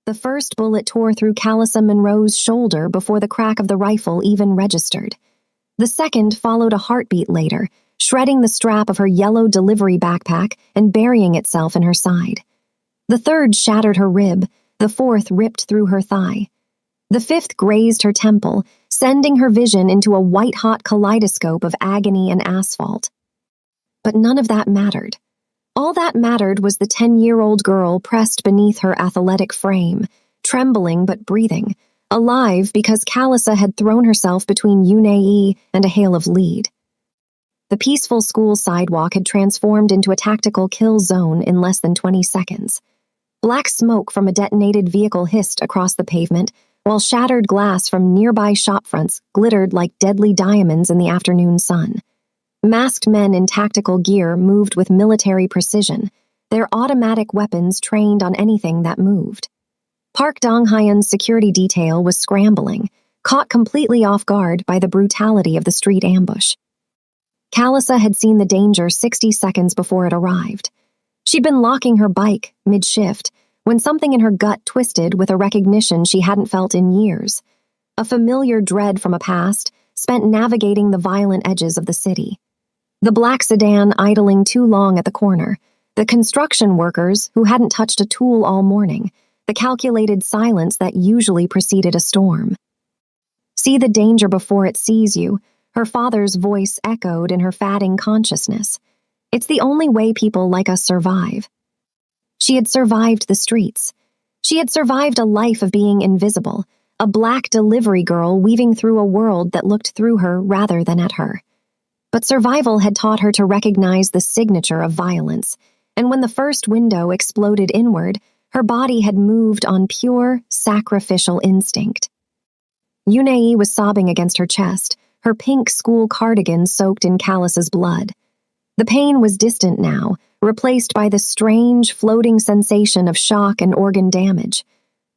The first bullet tore through Callissa Monroe's shoulder before the crack of the rifle even registered. The second followed a heartbeat later, shredding the strap of her yellow delivery backpack and burying itself in her side. The third shattered her rib, the fourth ripped through her thigh. The fifth grazed her temple, sending her vision into a white-hot kaleidoscope of agony and asphalt. But none of that mattered. All that mattered was the 10-year-old girl pressed beneath her athletic frame, trembling but breathing, alive because Callissa had thrown herself between Yunei and a hail of lead. The peaceful school sidewalk had transformed into a tactical kill zone in less than 20 seconds. Black smoke from a detonated vehicle hissed across the pavement, while shattered glass from nearby shopfronts glittered like deadly diamonds in the afternoon sun. Masked men in tactical gear moved with military precision, their automatic weapons trained on anything that moved. Park Dong-hyeon's security detail was scrambling, caught completely off guard by the brutality of the street ambush. Callissa had seen the danger 60 seconds before it arrived. She'd been locking her bike mid-shift when something in her gut twisted with a recognition she hadn't felt in years. A familiar dread from a past spent navigating the violent edges of the city. The black sedan idling too long at the corner, the construction workers who hadn't touched a tool all morning, the calculated silence that usually preceded a storm. See the danger before it sees you, her father's voice echoed in her fading consciousness. It's the only way people like us survive. She had survived the streets. She had survived a life of being invisible, a black delivery girl weaving through a world that looked through her rather than at her. But survival had taught her to recognize the signature of violence, and when the first window exploded inward, her body had moved on pure, sacrificial instinct. Yunei was sobbing against her chest, her pink school cardigan soaked in Callissa's blood. The pain was distant now, replaced by the strange, floating sensation of shock and organ damage.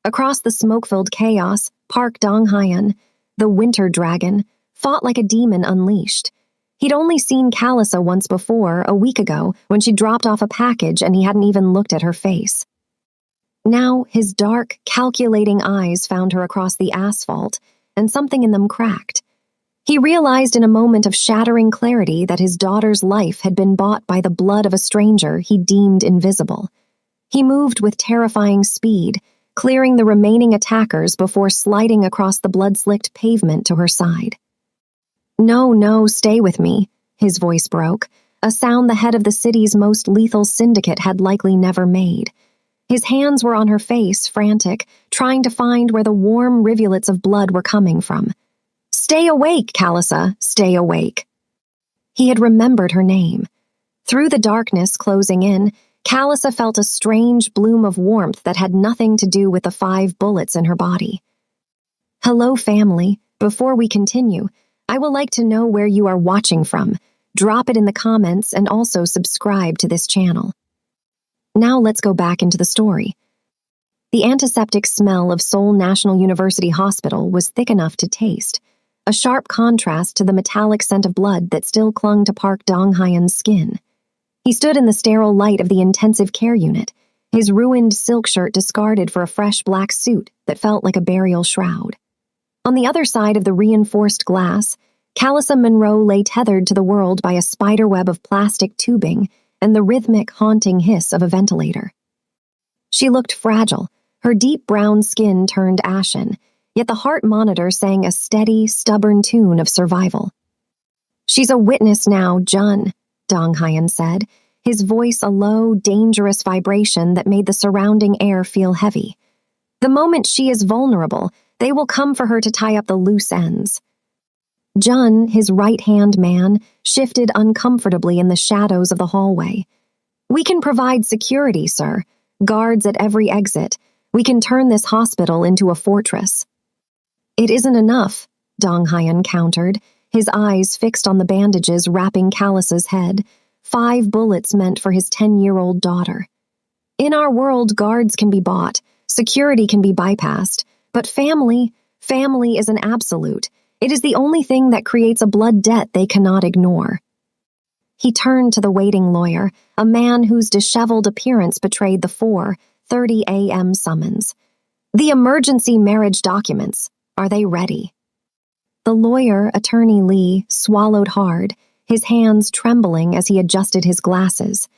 Across the smoke-filled chaos, Park Dong-hyeon, the winter dragon, fought like a demon unleashed. He'd only seen Callissa once before, a week ago, when she dropped off a package and he hadn't even looked at her face. Now, his dark, calculating eyes found her across the asphalt, and something in them cracked. He realized in a moment of shattering clarity that his daughter's life had been bought by the blood of a stranger he deemed invisible. He moved with terrifying speed, clearing the remaining attackers before sliding across the blood-slicked pavement to her side. No, stay with me, his voice broke, a sound the head of the city's most lethal syndicate had likely never made. His hands were on her face, frantic, trying to find where the warm rivulets of blood were coming from. Stay awake, Callissa, stay awake. He had remembered her name. Through the darkness closing in, Callissa felt a strange bloom of warmth that had nothing to do with the 5 bullets in her body. Hello, family. Before we continue, I would like to know where you are watching from. Drop it in the comments and also subscribe to this channel. Now let's go back into the story. The antiseptic smell of Seoul National University Hospital was thick enough to taste, a sharp contrast to the metallic scent of blood that still clung to Park Dong-hyeon's skin. He stood in the sterile light of the intensive care unit, his ruined silk shirt discarded for a fresh black suit that felt like a burial shroud. On the other side of the reinforced glass, Callissa Monroe lay tethered to the world by a spiderweb of plastic tubing and the rhythmic, haunting hiss of a ventilator. She looked fragile, her deep brown skin turned ashen, yet the heart monitor sang a steady, stubborn tune of survival. She's a witness now, Jun, Dong-hyeon said, his voice a low, dangerous vibration that made the surrounding air feel heavy. The moment she is vulnerable, they will come for her to tie up the loose ends. Jun, his right-hand man, shifted uncomfortably in the shadows of the hallway. We can provide security, sir. Guards at every exit. We can turn this hospital into a fortress. It isn't enough, Dong-hyeon countered, his eyes fixed on the bandages wrapping Callissa's head, 5 bullets meant for his 10-year-old daughter. In our world, guards can be bought, security can be bypassed, but family is an absolute. It is the only thing that creates a blood debt they cannot ignore. He turned to the waiting lawyer, a man whose disheveled appearance betrayed the 4:30 a.m. summons. The emergency marriage documents. Are they ready? The lawyer, Attorney Lee, swallowed hard, his hands trembling as he adjusted his glasses.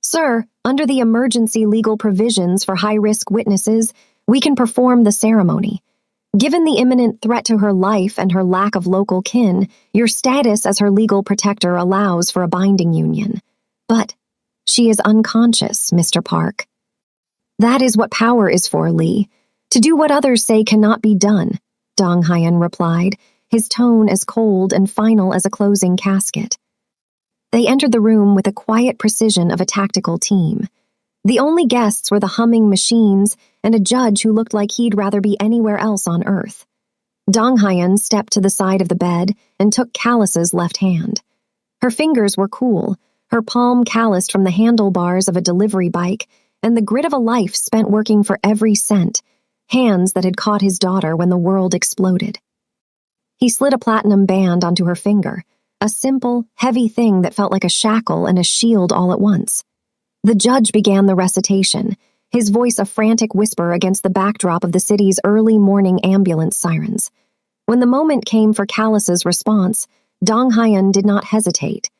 Sir, under the emergency legal provisions for high-risk witnesses, we can perform the ceremony. Given the imminent threat to her life and her lack of local kin, your status as her legal protector allows for a binding union. But she is unconscious, Mr. Park. That is what power is for, Lee. To do what others say cannot be done, Dong Hyun replied, his tone as cold and final as a closing casket. They entered the room with the quiet precision of a tactical team. The only guests were the humming machines and a judge who looked like he'd rather be anywhere else on Earth. Dong Hyun stepped to the side of the bed and took Callus's left hand. Her fingers were cool, her palm calloused from the handlebars of a delivery bike and the grit of a life spent working for every cent, hands that had caught his daughter when the world exploded. He slid a platinum band onto her finger, a simple, heavy thing that felt like a shackle and a shield all at once. The judge began the recitation, his voice a frantic whisper against the backdrop of the city's early morning ambulance sirens. When the moment came for Callus's response, Dong Hyun did not hesitate.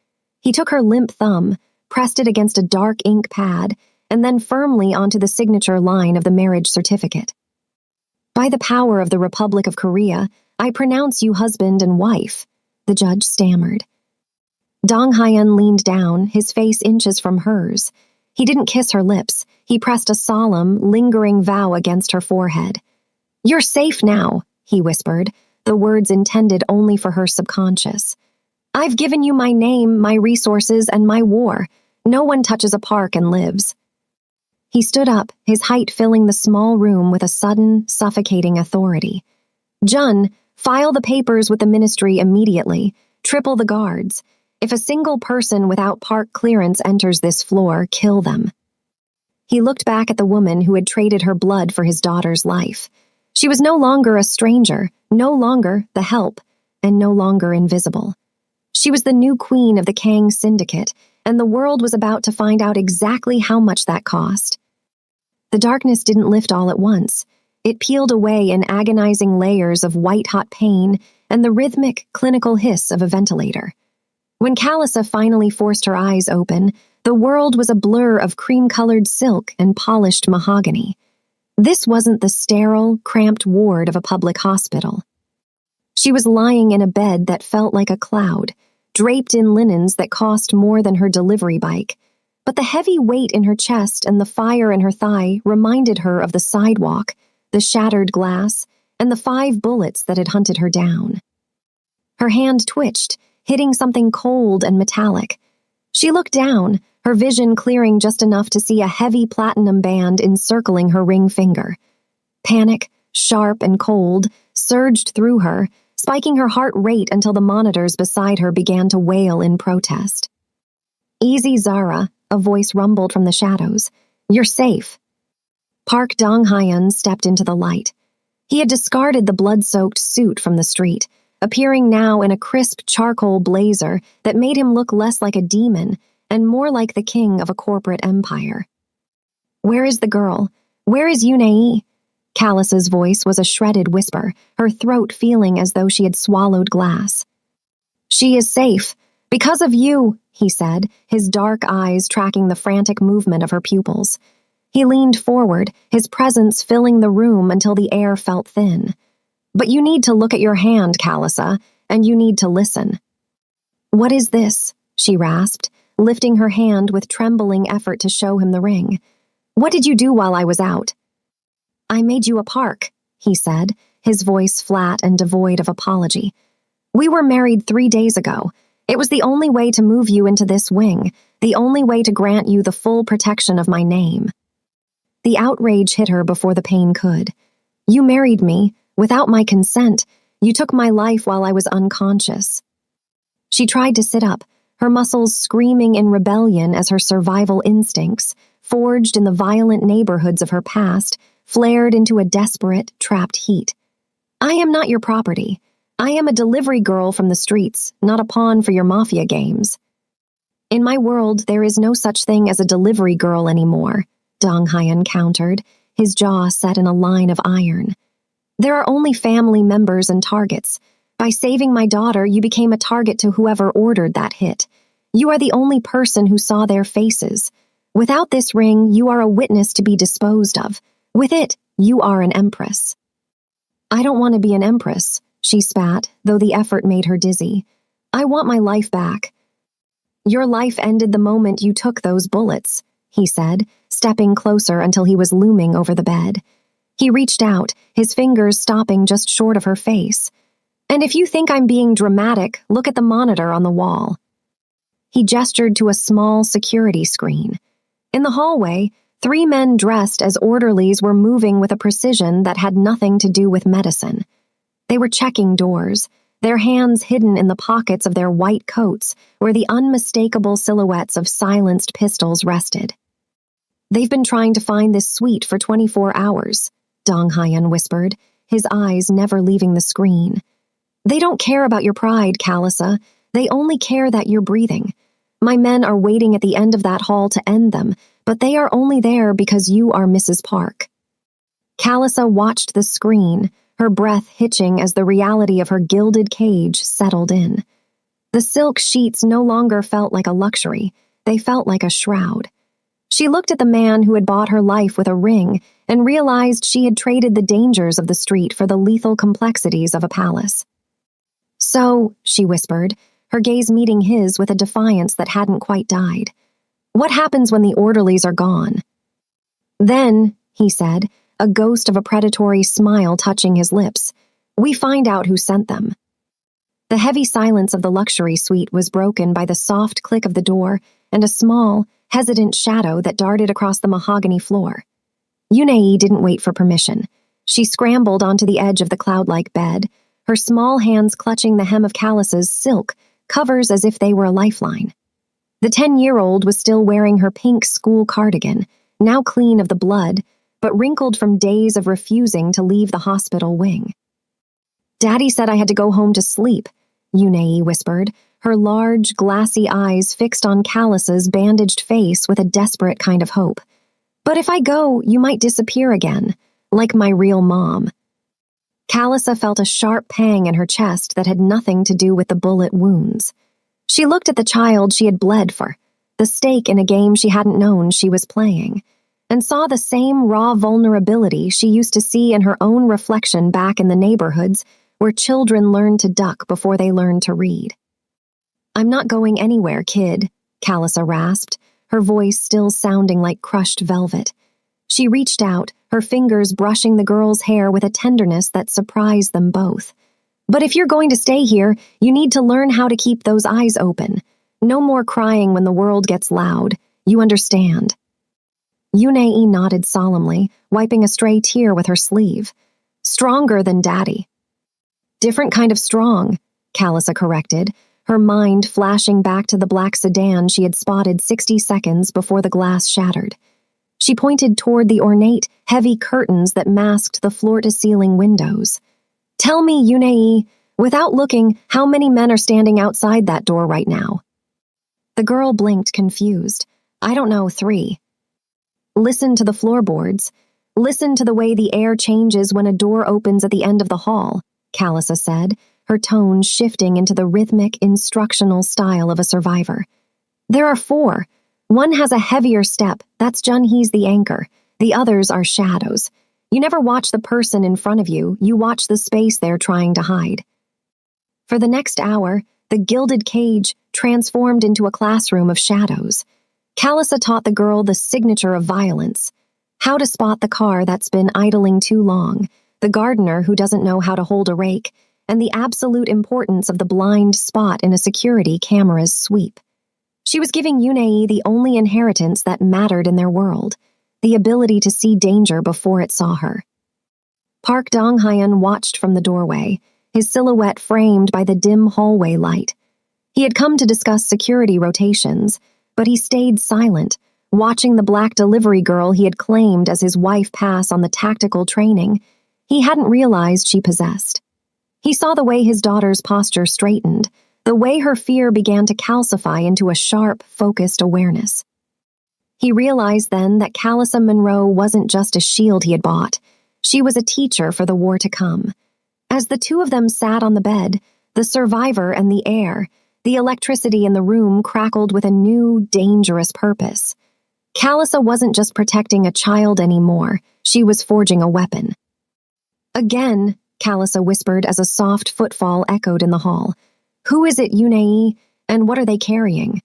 He took her limp thumb, pressed it against a dark ink pad, and then firmly onto the signature line of the marriage certificate. By the power of the Republic of Korea, I pronounce you husband and wife, the judge stammered. Dong Hyun leaned down, his face inches from hers. He didn't kiss her lips. He pressed a solemn, lingering vow against her forehead. You're safe now, he whispered, the words intended only for her subconscious. I've given you my name, my resources, and my war. No one touches a park and lives. He stood up, his height filling the small room with a sudden, suffocating authority. Jun, file the papers with the ministry immediately. Triple the guards. If a single person without park clearance enters this floor, kill them. He looked back at the woman who had traded her blood for his daughter's life. She was no longer a stranger, no longer the help, and no longer invisible. She was the new queen of the Kang Syndicate, and the world was about to find out exactly how much that cost. The darkness didn't lift all at once. It peeled away in agonizing layers of white-hot pain and the rhythmic, clinical hiss of a ventilator. When Callissa finally forced her eyes open, the world was a blur of cream-colored silk and polished mahogany. This wasn't the sterile, cramped ward of a public hospital. She was lying in a bed that felt like a cloud, draped in linens that cost more than her delivery bike, but the heavy weight in her chest and the fire in her thigh reminded her of the sidewalk, the shattered glass, and the 5 bullets that had hunted her down. Her hand twitched, hitting something cold and metallic. She looked down, her vision clearing just enough to see a heavy platinum band encircling her ring finger. Panic, sharp and cold, surged through her, spiking her heart rate until the monitors beside her began to wail in protest. Easy, Zara, a voice rumbled from the shadows. You're safe. Park Dong-hyun stepped into the light. He had discarded the blood-soaked suit from the street, appearing now in a crisp charcoal blazer that made him look less like a demon and more like the king of a corporate empire. Where is the girl? Where is Yunei? Callus's voice was a shredded whisper, her throat feeling as though she had swallowed glass. She is safe. Because of you, he said, his dark eyes tracking the frantic movement of her pupils. He leaned forward, his presence filling the room until the air felt thin. But you need to look at your hand, Callissa, and you need to listen. What is this? She rasped, lifting her hand with trembling effort to show him the ring. What did you do while I was out? I made you a park, he said, his voice flat and devoid of apology. We were married 3 days ago. It was the only way to move you into this wing, the only way to grant you the full protection of my name. The outrage hit her before the pain could. You married me, without my consent. You took my life while I was unconscious. She tried to sit up, her muscles screaming in rebellion as her survival instincts, forged in the violent neighborhoods of her past, flared into a desperate, trapped heat. I am not your property. I am a delivery girl from the streets, not a pawn for your MAFIA games. In my world, there is no such thing as a delivery girl anymore, Dong Hyun countered, his jaw set in a line of iron. "There are only family members and targets. By saving my daughter, you became a target to whoever ordered that hit. You are the only person who saw their faces. Without this ring, you are a witness to be disposed of. With it, you are an empress." "I don't want to be an empress," she spat, though the effort made her dizzy. "I want my life back." "Your life ended the moment you took those bullets," he said, stepping closer until he was looming over the bed. He reached out, his fingers stopping just short of her face. "And if you think I'm being dramatic, look at the monitor on the wall." He gestured to a small security screen. In the hallway, 3 men dressed as orderlies were moving with a precision that had nothing to do with medicine. They were checking doors, their hands hidden in the pockets of their white coats where the unmistakable silhouettes of silenced pistols rested. "They've been trying to find this suite for 24 hours, Dong Hyun whispered, his eyes never leaving the screen. "They don't care about your pride, Kalisa. They only care that you're breathing. My men are waiting at the end of that hall to end them, but they are only there because you are Mrs. Park." Kalisa watched the screen, her breath hitching as the reality of her gilded cage settled in. The silk sheets no longer felt like a luxury, they felt like a shroud. She looked at the man who had bought her life with a ring and realized she had traded the dangers of the street for the lethal complexities of a palace. "So," she whispered, her gaze meeting his with a defiance that hadn't quite died, "what happens when the orderlies are gone?" "Then," he said, a ghost of a predatory smile touching his lips, "we find out who sent them." The heavy silence of the luxury suite was broken by the soft click of the door and a small, hesitant shadow that darted across the mahogany floor. Yunei didn't wait for permission. She scrambled onto the edge of the cloud-like bed, her small hands clutching the hem of Kalisa's silk covers as if they were a lifeline. The 10-year-old was still wearing her pink school cardigan, now clean of the blood, but wrinkled from days of refusing to leave the hospital wing. "Daddy said I had to go home to sleep," Yunei whispered, her large, glassy eyes fixed on Kalisa's bandaged face with a desperate kind of hope. "But if I go, you might disappear again, like my real mom." Kalisa felt a sharp pang in her chest that had nothing to do with the bullet wounds. She looked at the child she had bled for, the stake in a game she hadn't known she was playing, and saw the same raw vulnerability she used to see in her own reflection back in the neighborhoods where children learned to duck before they learned to read. "I'm not going anywhere, kid," Kalisa rasped, her voice still sounding like crushed velvet. She reached out, her fingers brushing the girl's hair with a tenderness that surprised them both. "But if you're going to stay here, you need to learn how to keep those eyes open. No more crying when the world gets loud. You understand?" Yunei nodded solemnly, wiping a stray tear with her sleeve. "Stronger than Daddy." "Different kind of strong," Kalisa corrected, her mind flashing back to the black sedan she had spotted 60 seconds before the glass shattered. She pointed toward the ornate, heavy curtains that masked the floor-to-ceiling windows. "Tell me, Yunei, without looking, how many men are standing outside that door right now?" The girl blinked, confused. "I don't know, 3. "Listen to the floorboards. Listen to the way the air changes when a door opens at the end of the hall," Kalisa said, her tone shifting into the rhythmic, instructional style of a survivor. "There are 4. One has a heavier step, that's Junhee's the anchor. The others are shadows. You never watch the person in front of you, you watch the space they're trying to hide." For the next hour, the gilded cage transformed into a classroom of shadows. Kalisa taught the girl the signature of violence, how to spot the car that's been idling too long, the gardener who doesn't know how to hold a rake, and the absolute importance of the blind spot in a security camera's sweep. She was giving Yunei the only inheritance that mattered in their world, the ability to see danger before it saw her. Park Dong-hyun watched from the doorway, his silhouette framed by the dim hallway light. He had come to discuss security rotations, but he stayed silent, watching the black delivery girl he had claimed as his wife pass on the tactical training he hadn't realized she possessed. He saw the way his daughter's posture straightened, the way her fear began to calcify into a sharp, focused awareness. He realized then that Callissa Monroe wasn't just a shield he had bought. She was a teacher for the war to come. As the two of them sat on the bed, the survivor and the heir, the electricity in the room crackled with a new, dangerous purpose. Callissa wasn't just protecting a child anymore, she was forging a weapon. Again, Callissa whispered as a soft footfall echoed in the hall. Who is it, Yunei, and what are they carrying?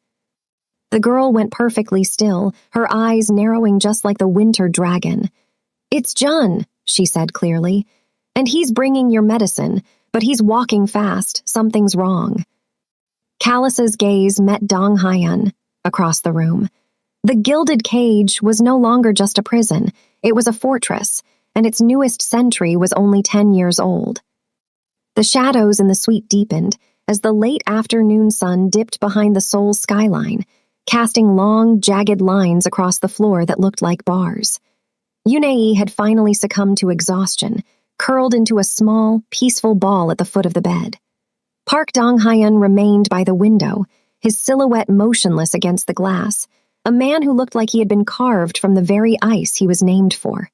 The girl went perfectly still, her eyes narrowing just like the winter dragon. It's Jun, she said clearly, and he's bringing your medicine, but he's walking fast, something's wrong. Callissa's gaze met Dong Hyan across the room. The gilded cage was no longer just a prison, it was a fortress, and its newest sentry was only 10 years old. The shadows in the suite deepened as the late afternoon sun dipped behind the Seoul skyline, casting long, jagged lines across the floor that looked like bars. Yunei had finally succumbed to exhaustion, curled into a small, peaceful ball at the foot of the bed. Park Dong-hyun remained by the window, his silhouette motionless against the glass, a man who looked like he had been carved from the very ice he was named for.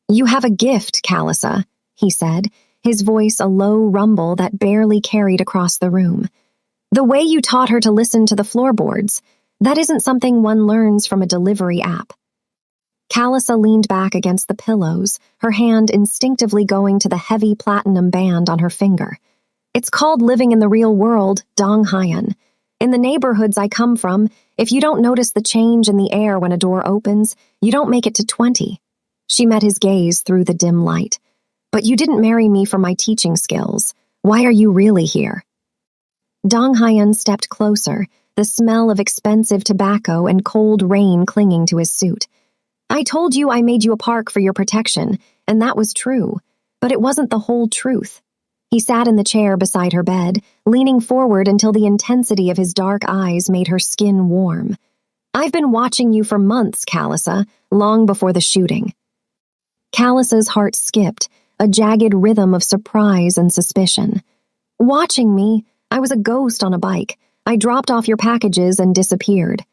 "You have a gift, Callissa," he said, his voice a low rumble that barely carried across the room. "The way you taught her to listen to the floorboards, that isn't something one learns from a delivery app." Callissa leaned back against the pillows, her hand instinctively going to the heavy platinum band on her finger. "It's called living in the real world, Dong-hyun. In the neighborhoods I come from, if you don't notice the change in the air when a door opens, you don't make it to 20. She met his gaze through the dim light. "But you didn't marry me for my teaching skills. Why are you really here?" Dong-hyun stepped closer, the smell of expensive tobacco and cold rain clinging to his suit. "I told you I made you a park for your protection, and that was true, but it wasn't the whole truth." He sat in the chair beside her bed, leaning forward until the intensity of his dark eyes made her skin warm. "I've been watching you for months, Callissa, long before the shooting." Callissa's heart skipped, a jagged rhythm of surprise and suspicion. "Watching me? I was a ghost on a bike. I dropped off your packages and disappeared."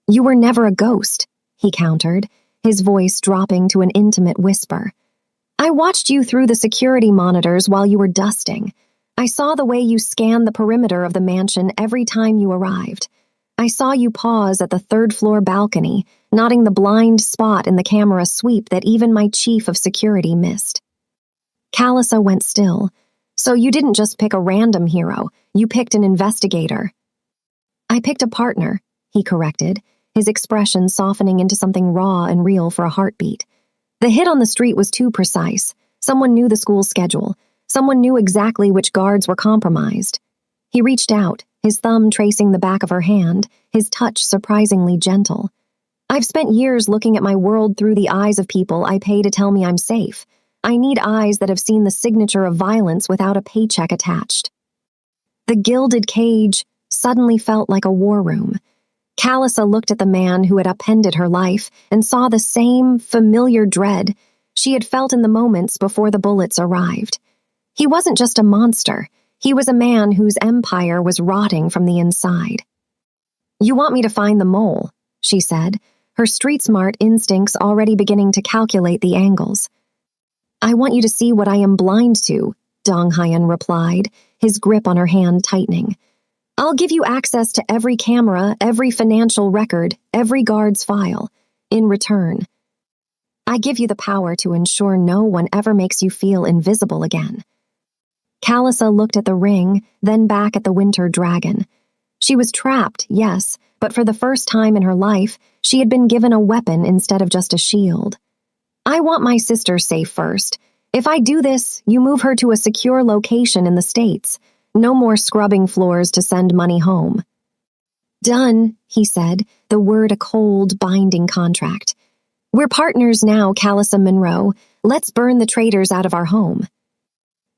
"You were never a ghost," he countered, his voice dropping to an intimate whisper. "I watched you through the security monitors while you were dusting. I saw the way you scanned the perimeter of the mansion every time you arrived. I saw you pause at the third-floor balcony, noting the blind spot in the camera sweep that even my chief of security missed." Callissa went still. "So you didn't just pick a random hero, you picked an investigator." "I picked a partner," he corrected, his expression softening into something raw and real for a heartbeat. "The hit on the street was too precise. Someone knew the school's schedule. Someone knew exactly which guards were compromised." He reached out, his thumb tracing the back of her hand, his touch surprisingly gentle. "I've spent years looking at my world through the eyes of people I pay to tell me I'm safe. I need eyes that have seen the signature of violence without a paycheck attached." The gilded cage suddenly felt like a war room. Callissa looked at the man who had upended her life and saw the same familiar dread she had felt in the moments before the bullets arrived. He wasn't just a monster. He was a man whose empire was rotting from the inside. "You want me to find the mole," she said, her street-smart instincts already beginning to calculate the angles. "I want you to see what I am blind to," Dong-hyun replied, his grip on her hand tightening. "I'll give you access to every camera, every financial record, every guard's file. In return, I give you the power to ensure no one ever makes you feel invisible again." Callissa looked at the ring, then back at the winter dragon. She was trapped, yes, but for the first time in her life, she had been given a weapon instead of just a shield. "I want my sister safe first. If I do this, you move her to a secure location in the States. No more scrubbing floors to send money home." "Done," he said, the word a cold, binding contract. "We're partners now, Callissa Monroe. Let's burn the traitors out of our home."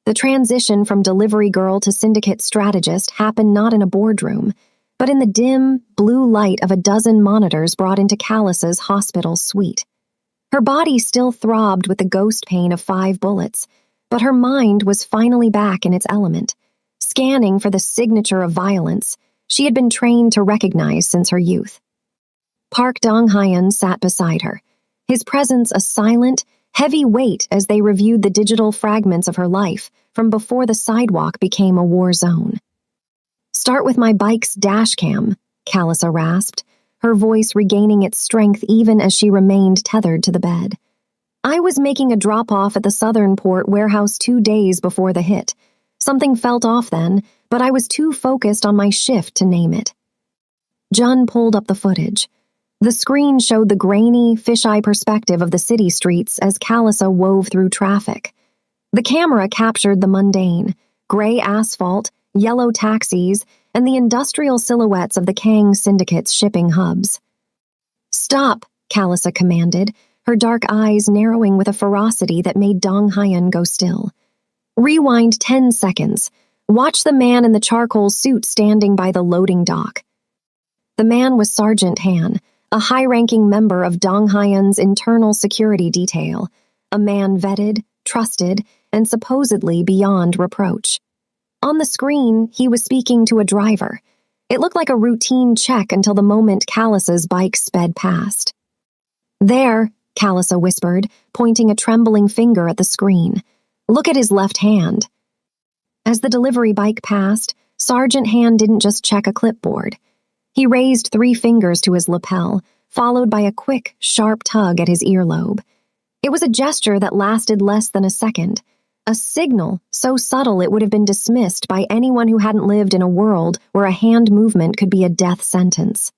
The transition from delivery girl to syndicate strategist happened not in a boardroom, but in the dim, blue light of a dozen monitors brought into Callissa's hospital suite. Her body still throbbed with the ghost pain of 5 bullets, but her mind was finally back in its element, scanning for the signature of violence she had been trained to recognize since her youth. Park Dong-hyun sat beside her, his presence a silent, heavy weight as they reviewed the digital fragments of her life from before the sidewalk became a war zone. "Start with my bike's dash cam," Callisa rasped, her voice regaining its strength even as she remained tethered to the bed. "I was making a drop-off at the Southern Port warehouse 2 days before the hit. Something felt off then, but I was too focused on my shift to name it." Jun pulled up the footage. The screen showed the grainy, fisheye perspective of the city streets as Callisa wove through traffic. The camera captured the mundane, gray asphalt, yellow taxis, and the industrial silhouettes of the Kang Syndicate's shipping hubs. "Stop," Callisa commanded, her dark eyes narrowing with a ferocity that made Dong-hyun go still. "Rewind 10 seconds. Watch the man in the charcoal suit standing by the loading dock." The man was Sergeant Han, a high-ranking member of Dong-hyun's internal security detail, a man vetted, trusted, and supposedly beyond reproach. On the screen, he was speaking to a driver. It looked like a routine check until the moment Callisa's bike sped past. "There," Callisa whispered, pointing a trembling finger at the screen. "Look at his left hand." As the delivery bike passed, Sergeant Han didn't just check a clipboard. He raised 3 fingers to his lapel, followed by a quick, sharp tug at his earlobe. It was a gesture that lasted less than a second, a signal so subtle it would have been dismissed by anyone who hadn't lived in a world where a hand movement could be a death sentence.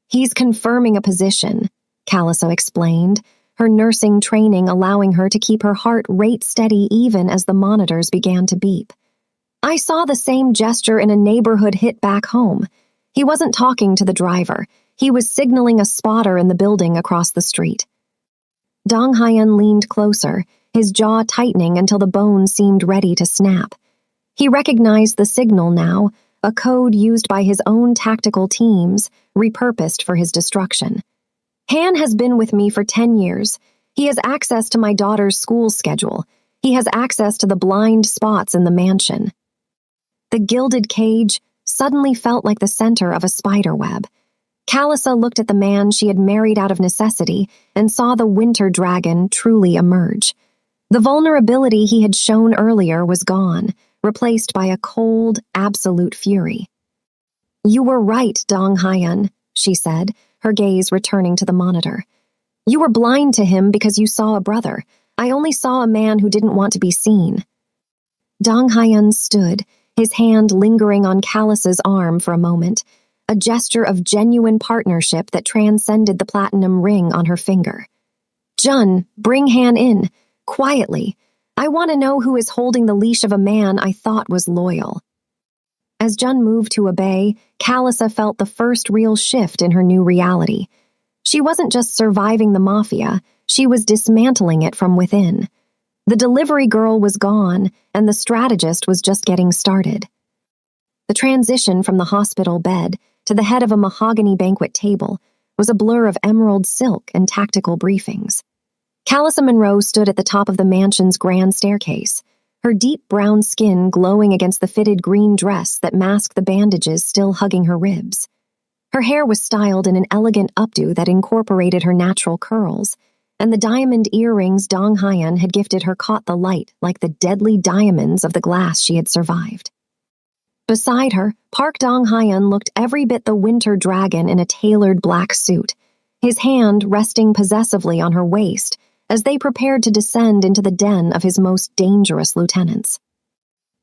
"He's confirming a position," Callisa explained, her nursing training allowing her to keep her heart rate steady even as the monitors began to beep. "I saw the same gesture in a neighborhood hit back home. He wasn't talking to the driver. He was signaling a spotter in the building across the street." Dong-hyun leaned closer, his jaw tightening until the bones seemed ready to snap. He recognized the signal now, a code used by his own tactical teams, repurposed for his destruction. "Han has been with me for 10 years. He has access to my daughter's school schedule. He has access to the blind spots in the mansion." The gilded cage suddenly felt like the center of a spider web. Callisa looked at the man she had married out of necessity and saw the winter dragon truly emerge. The vulnerability he had shown earlier was gone, replaced by a cold, absolute fury. "You were right, Dong-hyun," she said, her gaze returning to the monitor. "You were blind to him because you saw a brother. I only saw a man who didn't want to be seen." Dong-hyun stood, his hand lingering on Callisa's arm for a moment, a gesture of genuine partnership that transcended the platinum ring on her finger. "Jun, bring Han in. Quietly. I want to know who is holding the leash of a man I thought was loyal." As Jun moved to obey, Callisa felt the first real shift in her new reality. She wasn't just surviving the MAFIA, she was dismantling it from within. The delivery girl was gone, and the strategist was just getting started. The transition from the hospital bed to the head of a mahogany banquet table was a blur of emerald silk and tactical briefings. Callisa Monroe stood at the top of the mansion's grand staircase, her deep brown skin glowing against the fitted green dress that masked the bandages still hugging her ribs. Her hair was styled in an elegant updo that incorporated her natural curls, and the diamond earrings Dong-hyun had gifted her caught the light like the deadly diamonds of the glass she had survived. Beside her, Park Dong-hyun looked every bit the winter dragon in a tailored black suit, his hand resting possessively on her waist as they prepared to descend into the den of his most dangerous lieutenants.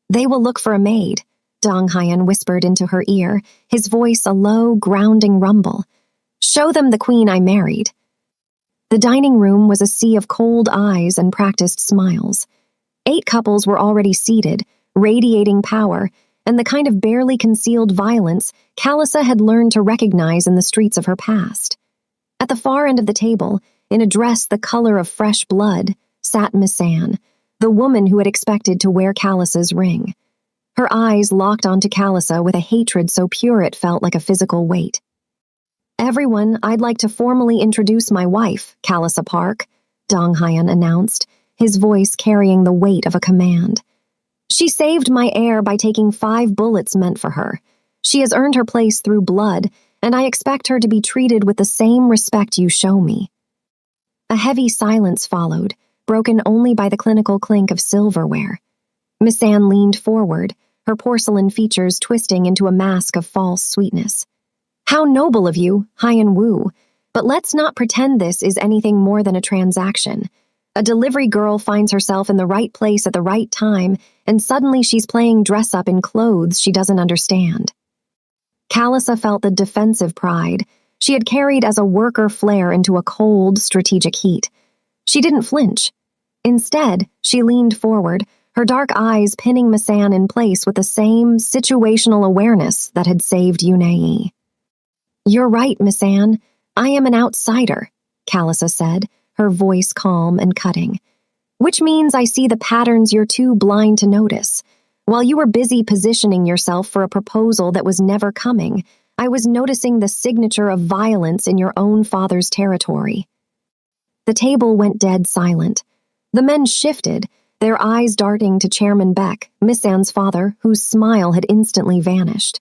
"They will look for a maid," Dong-hyun whispered into her ear, his voice a low, grounding rumble. "Show them the queen I married." The dining room was a sea of cold eyes and practiced smiles. 8 couples were already seated, radiating power, and the kind of barely concealed violence Callisa had learned to recognize in the streets of her past. At the far end of the table, in a dress the color of fresh blood, sat Miss Anne, the woman who had expected to wear Callisa's ring. Her eyes locked onto Callisa with a hatred so pure it felt like a physical weight. "Everyone, I'd like to formally introduce my wife, Callisa Park," Dong-hyun announced, his voice carrying the weight of a command. "She saved my heir by taking 5 bullets meant for her. She has earned her place through blood, and I expect her to be treated with the same respect you show me." A heavy silence followed, broken only by the clinical clink of silverware. Miss Anne leaned forward, her porcelain features twisting into a mask of false sweetness. "How noble of you, Hyan Wu, but let's not pretend this is anything more than a transaction. A delivery girl finds herself in the right place at the right time, and suddenly she's playing dress-up in clothes she doesn't understand." Callisa felt the defensive pride she had carried as a worker flare into a cold, strategic heat. She didn't flinch. Instead, she leaned forward, her dark eyes pinning Miss Anne in place with the same situational awareness that had saved Yunei. "You're right, Miss Anne. I am an outsider," Callisa said, her voice calm and cutting. "Which means I see the patterns you're too blind to notice. While you were busy positioning yourself for a proposal that was never coming, I was noticing the signature of violence in your own father's territory." The table went dead silent. The men shifted, their eyes darting to Chairman Beck, Miss Anne's father, whose smile had instantly vanished.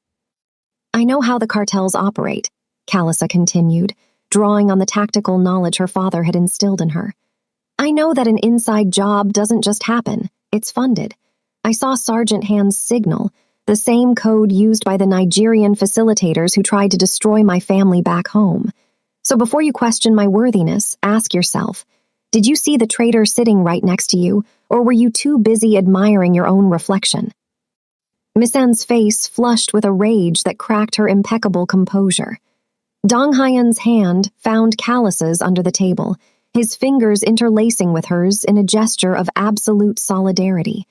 "I know how the cartels operate," Callisa continued, drawing on the tactical knowledge her father had instilled in her. "I know that an inside job doesn't just happen, it's funded. I saw Sergeant Hand's signal, the same code used by the Nigerian facilitators who tried to destroy my family back home. So before you question my worthiness, ask yourself, did you see the traitor sitting right next to you, or were you too busy admiring your own reflection?" Miss Anne's face flushed with a rage that cracked her impeccable composure. Dong Hyan's hand found Callisa's under the table, his fingers interlacing with hers in a gesture of absolute solidarity.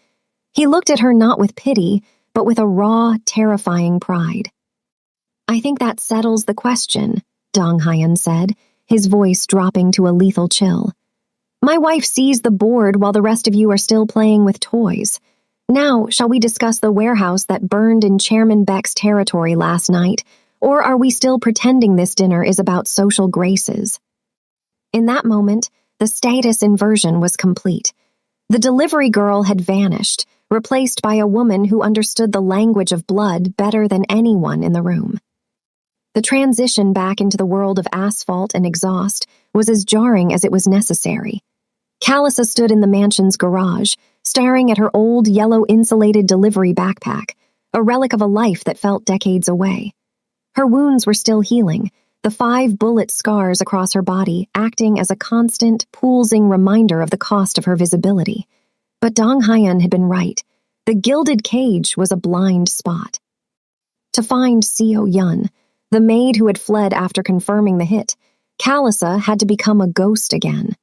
He looked at her not with pity, but with a raw, terrifying pride. "I think that settles the question," Dong Hyan said, his voice dropping to a lethal chill. "My wife sees the board while the rest of you are still playing with toys. Now, shall we discuss the warehouse that burned in Chairman Beck's territory last night, or are we still pretending this dinner is about social graces?" In that moment, the status inversion was complete. The delivery girl had vanished, replaced by a woman who understood the language of blood better than anyone in the room. The transition back into the world of asphalt and exhaust was as jarring as it was necessary. Callisa stood in the mansion's garage, staring at her old yellow insulated delivery backpack, a relic of a life that felt decades away. Her wounds were still healing, the 5 bullet scars across her body acting as a constant, pulsing reminder of the cost of her visibility. But Dong Hyan had been right. The gilded cage was a blind spot. To find Seo Yun, the maid who had fled after confirming the hit, Callisa had to become a ghost again.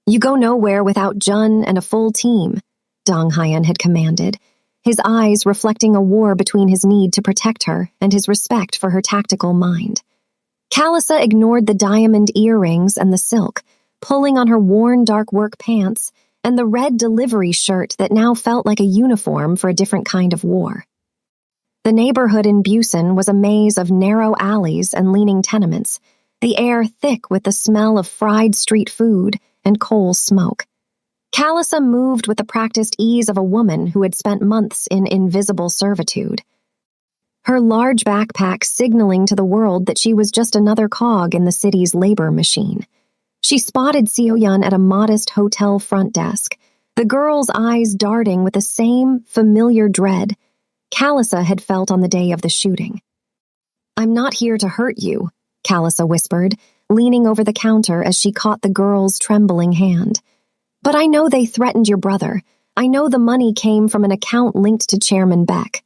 "You go nowhere without Jun and a full team," Dong Hyan had commanded, his eyes reflecting a war between his need to protect her and his respect for her tactical mind. Callisa ignored the diamond earrings and the silk, pulling on her worn dark work pants and the red delivery shirt that now felt like a uniform for a different kind of war. The neighborhood in Busan was a maze of narrow alleys and leaning tenements, the air thick with the smell of fried street food and coal smoke. Callisa moved with the practiced ease of a woman who had spent months in invisible servitude. Her large backpack signaling to the world that she was just another cog in the city's labor machine. She spotted Seo Yun at a modest hotel front desk, the girl's eyes darting with the same familiar dread Callisa had felt on the day of the shooting. "I'm not here to hurt you," Callisa whispered, leaning over the counter as she caught the girl's trembling hand. "But I know they threatened your brother. I know the money came from an account linked to Chairman Beck."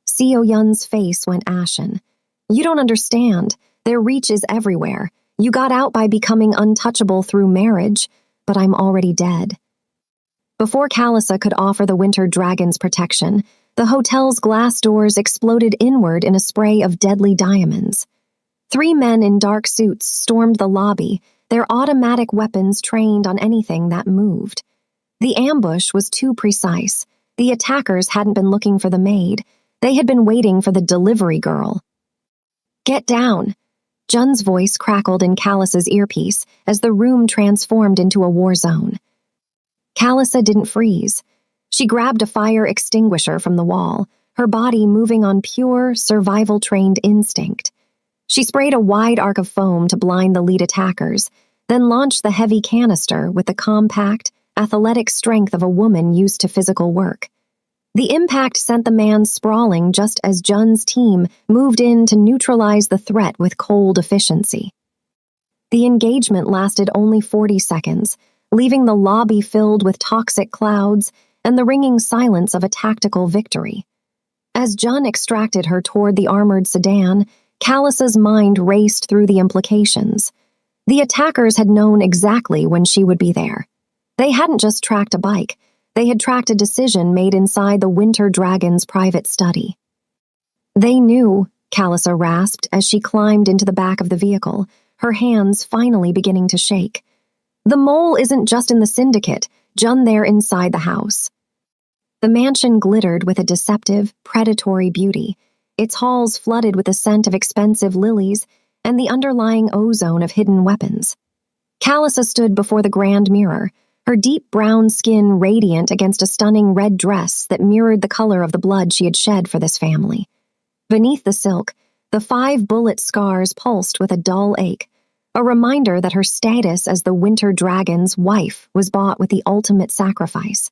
Seo Yun's face went ashen. "You don't understand. Their reach is everywhere. You got out by becoming untouchable through marriage, but I'm already dead." Before Callisa could offer the winter dragon's protection, the hotel's glass doors exploded inward in a spray of deadly diamonds. 3 men in dark suits stormed the lobby, their automatic weapons trained on anything that moved. The ambush was too precise. The attackers hadn't been looking for the maid. They had been waiting for the delivery girl. "Get down!" Jun's voice crackled in Callisa's earpiece as the room transformed into a war zone. Callisa didn't freeze. She grabbed a fire extinguisher from the wall, her body moving on pure, survival-trained instinct. She sprayed a wide arc of foam to blind the lead attackers, then launched the heavy canister with the compact, athletic strength of a woman used to physical work. The impact sent the man sprawling just as Jun's team moved in to neutralize the threat with cold efficiency. The engagement lasted only 40 seconds, leaving the lobby filled with toxic clouds and the ringing silence of a tactical victory. As Jun extracted her toward the armored sedan, Callisa's mind raced through the implications. The attackers had known exactly when she would be there. They hadn't just tracked a bike, they had tracked a decision made inside the Winter Dragon's private study. They knew, Callisa rasped as she climbed into the back of the vehicle, her hands finally beginning to shake. The mole isn't just in the syndicate, Jun there inside the house. The mansion glittered with a deceptive, predatory beauty, its halls flooded with the scent of expensive lilies and the underlying ozone of hidden weapons. Callisa stood before the grand mirror, her deep brown skin radiant against a stunning red dress that mirrored the color of the blood she had shed for this family. Beneath the silk, the 5 bullet scars pulsed with a dull ache, a reminder that her status as the Winter Dragon's wife was bought with the ultimate sacrifice.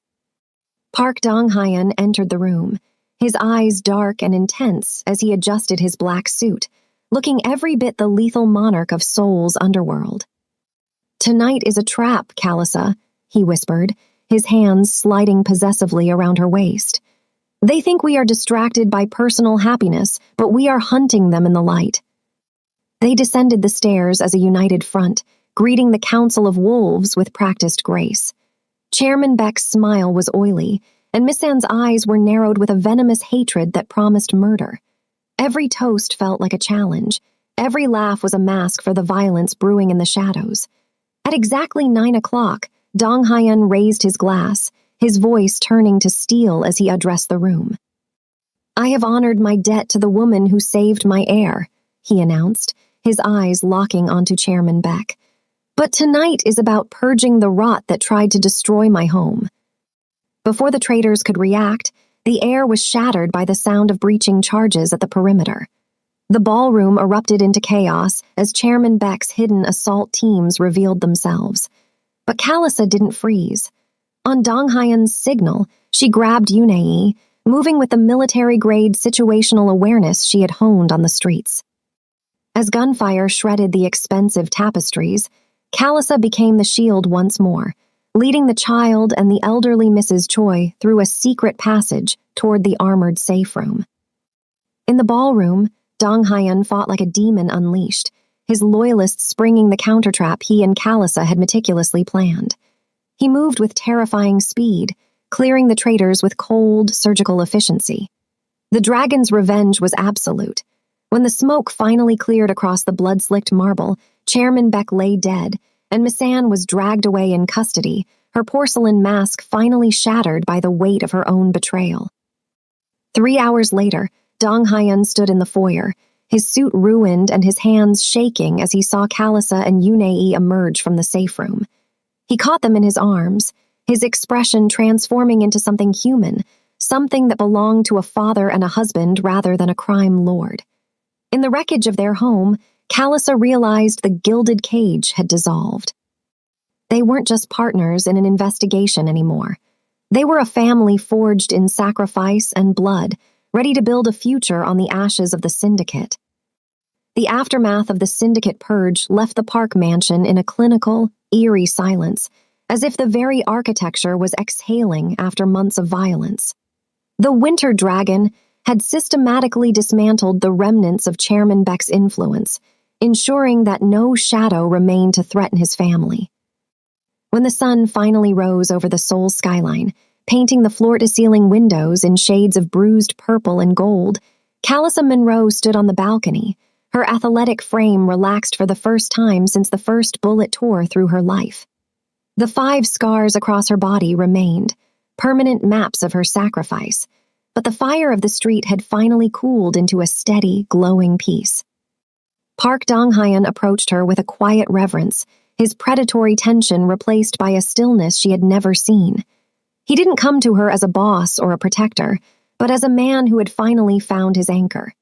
Park Dong-hyeon entered the room, his eyes dark and intense as he adjusted his black suit, looking every bit the lethal monarch of Seoul's underworld. "Tonight is a trap, Callisa," he whispered, his hands sliding possessively around her waist. "They think we are distracted by personal happiness, but we are hunting them in the light." They descended the stairs as a united front, greeting the Council of Wolves with practiced grace. Chairman Beck's smile was oily, and Miss Anne's eyes were narrowed with a venomous hatred that promised murder. Every toast felt like a challenge. Every laugh was a mask for the violence brewing in the shadows. At exactly 9 o'clock, Dong-hyeon raised his glass, his voice turning to steel as he addressed the room. "I have honored my debt to the woman who saved my heir," he announced, his eyes locking onto Chairman Beck. "But tonight is about purging the rot that tried to destroy my home." Before the traitors could react, the air was shattered by the sound of breaching charges at the perimeter. The ballroom erupted into chaos as Chairman Beck's hidden assault teams revealed themselves. But Callisa didn't freeze. On Dong-hyeon's signal, she grabbed Yunei, moving with the military-grade situational awareness she had honed on the streets. As gunfire shredded the expensive tapestries, Callisa became the shield once more, leading the child and the elderly Mrs. Choi through a secret passage toward the armored safe room. In the ballroom, Dong-hyeon fought like a demon unleashed, his loyalists springing the countertrap he and Callisa had meticulously planned. He moved with terrifying speed, clearing the traitors with cold, surgical efficiency. The dragon's revenge was absolute. When the smoke finally cleared across the blood-slicked marble, Chairman Beck lay dead, and Miss Anne was dragged away in custody, her porcelain mask finally shattered by the weight of her own betrayal. 3 hours later, Dong-hyeon stood in the foyer, his suit ruined and his hands shaking as he saw Callisa and Yunei emerge from the safe room. He caught them in his arms, his expression transforming into something human, something that belonged to a father and a husband rather than a crime lord. In the wreckage of their home, Callisa realized the gilded cage had dissolved. They weren't just partners in an investigation anymore. They were a family forged in sacrifice and blood, ready to build a future on the ashes of the syndicate. The aftermath of the syndicate purge left the Park mansion in a clinical, eerie silence, as if the very architecture was exhaling after months of violence. The Winter Dragon had systematically dismantled the remnants of Chairman Beck's influence, ensuring that no shadow remained to threaten his family. When the sun finally rose over the Seoul skyline, painting the floor-to-ceiling windows in shades of bruised purple and gold, Callisa Monroe stood on the balcony, her athletic frame relaxed for the first time since the first bullet tore through her life. The 5 scars across her body remained, permanent maps of her sacrifice, but the fire of the street had finally cooled into a steady, glowing peace. Park Dong-hyeon approached her with a quiet reverence, his predatory tension replaced by a stillness she had never seen. He didn't come to her as a boss or a protector, but as a man who had finally found his anchor.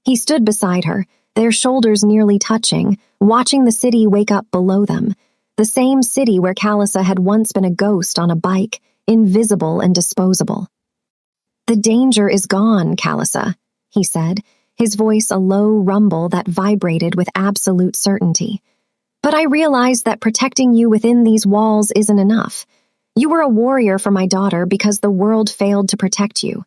He stood beside her, their shoulders nearly touching, watching the city wake up below them. The same city where Callisa had once been a ghost on a bike, invisible and disposable. "The danger is gone, Callisa," he said, his voice a low rumble that vibrated with absolute certainty. "But I realize that protecting you within these walls isn't enough. You were a warrior for my daughter because the world failed to protect you."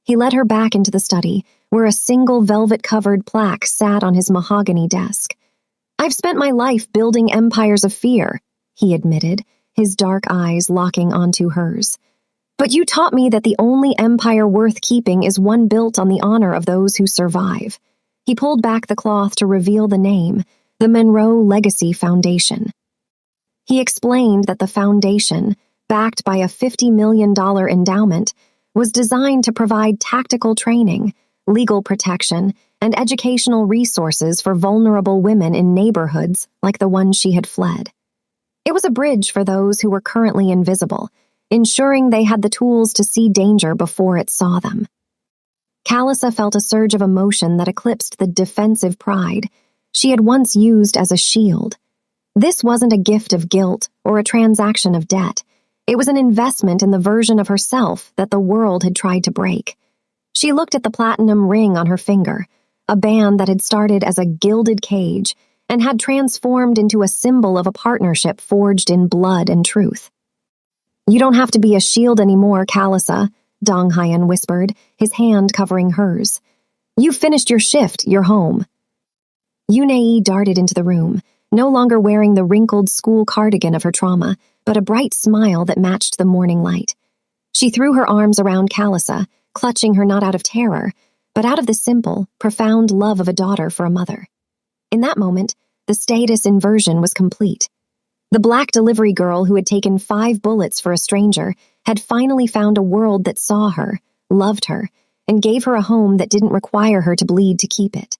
He led her back into the study, where a single velvet-covered plaque sat on his mahogany desk. "I've spent my life building empires of fear," he admitted, his dark eyes locking onto hers. "But you taught me that the only empire worth keeping is one built on the honor of those who survive." He pulled back the cloth to reveal the name, the Monroe Legacy Foundation. He explained that the foundation, backed by a $50 million endowment, was designed to provide tactical training, legal protection, and educational resources for vulnerable women in neighborhoods like the one she had fled. It was a bridge for those who were currently invisible, ensuring they had the tools to see danger before it saw them. Callisa felt a surge of emotion that eclipsed the defensive pride she had once used as a shield. This wasn't a gift of guilt or a transaction of debt. It was an investment in the version of herself that the world had tried to break. She looked at the platinum ring on her finger, a band that had started as a gilded cage and had transformed into a symbol of a partnership forged in blood and truth. "You don't have to be a shield anymore, Callisa," Dong Hyen whispered, his hand covering hers. "You've finished your shift, you're home." Yunei darted into the room, no longer wearing the wrinkled school cardigan of her trauma, but a bright smile that matched the morning light. She threw her arms around Callisa, clutching her not out of terror, but out of the simple, profound love of a daughter for a mother. In that moment, the status inversion was complete. The black delivery girl who had taken 5 bullets for a stranger had finally found a world that saw her, loved her, and gave her a home that didn't require her to bleed to keep it.